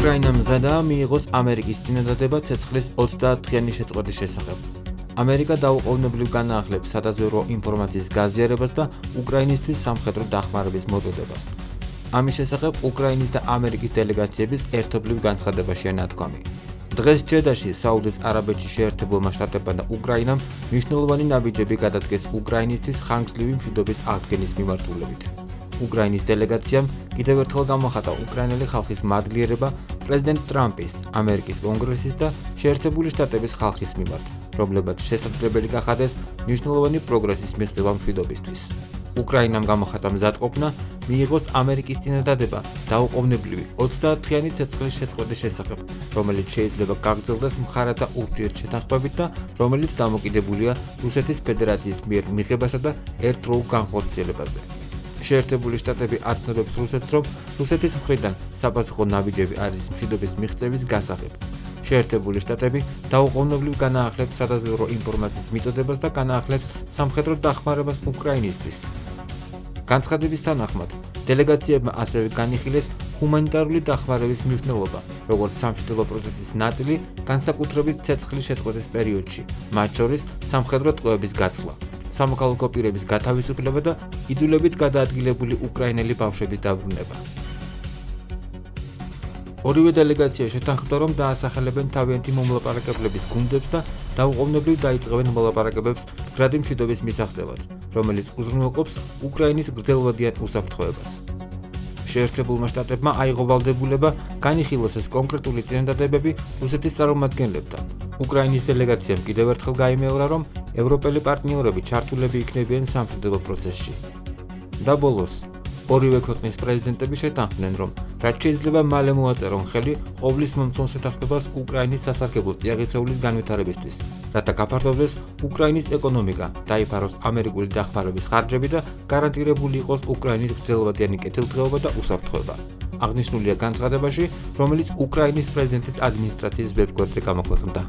უკრაინამ მზადაა მიიღოს ამერიკის წინადადება ცეცხლის 30-დღიანი შეწყვეტის შესახებ. ამერიკა დაუყოვნებლივ განაახლებს სადაზვერვო ინფორმაციის გაზიარებას და უკრაინისთვის სამხედრო დახმარების მოწოდებას. ამის შესახებ უკრაინის და ამერიკის დელეგაციების ერთობლივ განცხადებაშია ნათქვამი. დღეს ჯედაში საუდის არაბეთში შეერთებულმა შტატებმა და უკრაინამ მნიშვნელოვანი ნაბიჯები გადადგეს უკრაინისთვის ხანგრძლივი მშვიდობის აღდგენის მიმართულებით. უკრაინის დელეგაციამ კიდევ ერთხელ გამოხატა უკრაინელი ხალხის მადლიერება პრეზიდენტ ტრამპის, ამერიკის კონგრესის და შეერთებული შტატების ხალხის მიმართ, რომლებმაც შესაძლებელი გახადეს მნიშვნელოვანი პროგრესის მიღწევა მშვიდობისთვის. უკრაინამ გამოხატა მზადყოფნა მიიღოს ამერიკის წინადადება დაუყოვნებლივი 30-დღიანი ცეცხლის შეწყვეტის შესახებ, რომელიც შეიძლება გაგრძელდეს მხარეთა ურთიერთშეთანხმებით და რომელიც დამოკიდებულია რუსეთის ფედერაციის მიერ მიღებასა და ერთდროულ განხორციელებაზე. შეერთებული შტატები აცნობებს რუსეთს, რომ რუსეთის მხრიდან საპასუხო ნაბიჯები არის მშვიდობის მიღწევის გასაღებ. შეერთებული შტატები დაუყოვნებლივ განაახლებს სადაზვერვო ინფორმაციის მიწოდებას და განაახლებს სამხედრო დახმარებას უკრაინისთვის. განცხადების თანახმად, დელეგაციებმა ასევე განიხილეს ჰუმანიტარული დახმარების მნიშვნელობა, როგორც სამშვიდობო პროცესის ნაწილი, განსაკუთრებით ცეცხლის შეწყვეტის პერიოდში, მათ შორის სამხედრო ტყვეების გაცვლა, სამოქალაქო პირების გათავისუფლება და იძულებით გადაადგილებული უკრაინელი ბავშვების დაბრუნება. ორივე დელეგაცია შეთანხმდა, რომ დაასახელებენ თავიანთი მომლაპარაკებლების გუნდებს და დაუყოვნებლივ დაიწყებენ მოლაპარაკებებს მდგრადი მშვიდობის მისაღწევად, რომელიც უზრუნველყოფს უკრაინის გრძელვადიან უსაფრთხოებას. შეერთებულმა შტატებმა აიღო ვალდებულება განიხილოს ეს კონკრეტული წინადადებები რუსეთის წარმომადგენლებთან. უკრაინის დელეგაციამ კიდევ ერთხელ გაიმეორა, რომ ევროპელი პარტნიორები ჩართულები იქნებიან სამშვიდობო პროცესში. და ბოლოს, ორივე ქვეყნის პრეზიდენტები შეთანხმდნენ, რომ რაც შეიძლება მალე მოაწერონ ხელი ყოვლის მომცრომ შეთანხმებას უკრაინის სასარგებლო წიაღისეულის განვითარებისთვის, რათა გაფართოვდეს უკრაინის ეკონომიკა, დაიფაროს ამერიკული დახმარების ხარჯები და გარანტირებული იყოს უკრაინის გრძელვადიანი კეთილდღეობა და უსაფრთხოება. აღნიშნულია განცხადებაში, რომელიც უკრაინის პრეზიდენტის ადმინისტრაციის ვებგვერდზე გამოქვეყნდა.